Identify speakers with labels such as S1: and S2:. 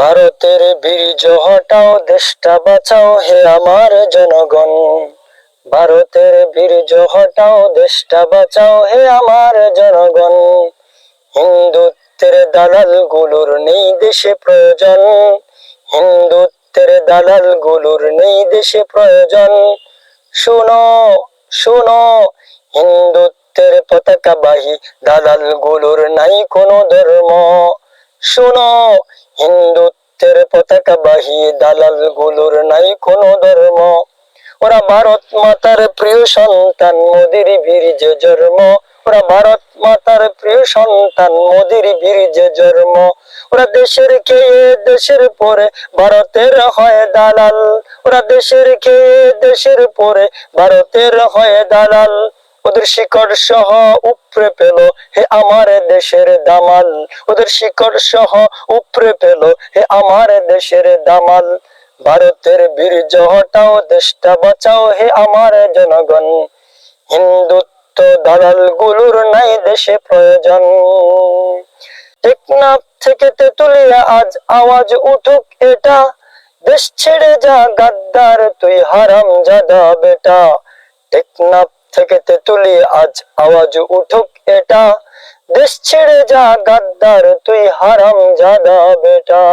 S1: ভারতের বীর্য হটাও, দেশটা বাঁচাও হে আমার জনগণ। ভারতের বীর্য হটাও, দেশটা বাঁচাও হে আমার জনগণ। হিন্দুত্বের দালাল গুলোর নেই দেশে প্রয়োজন, হিন্দুত্বের দালাল গুলোর নেই দেশে প্রয়োজন। শুনো শুনো, হিন্দুত্বের পতাকাবাহী দালাল গুলোর নাই কোনো ধর্ম। শুনো, হিন্দুত্বের পতাকাবাহী দালাল গুলোর নাই কোনো ধর্ম। ওরা ভারত মাতার প্রিয় সন্তান, মোদির বীর্য জন্ম। ওরা ভারত মাতার প্রিয় সন্তান, মোদির বীর্য জন্ম। ওরা দেশের খেয়ে দেশের পরে ভারতের হয় দালাল। ওরা দেশের খেয়ে দেশের পরে ভারতের হয় দালাল। ওদের শিকড় সহ উপড়ে পেল হে আমার দেশের দামাল। ওদের শিকড় সহ উপড়ে পেল হে আমার দেশের দামাল। ভারতের বীর্য হটাও, দেশটা বাঁচাও হে আমার জনগণ। হিন্দুত্ব দালাল গুলোর নাই দেশে প্রয়োজন। টেকনাফ থেকে তেতুলিয়া আজ আওয়াজ উঠুক এটা, দেশ ছেড়ে যা গাদ্দার তুই হারামজাদা বেটা। টেকনাফ থেকে তেতুলিয়া আজ আওয়াজ উঠুক এটা, দেশ ছেড়ে যা গাদ্দার তুই হারামজাদা বেটা।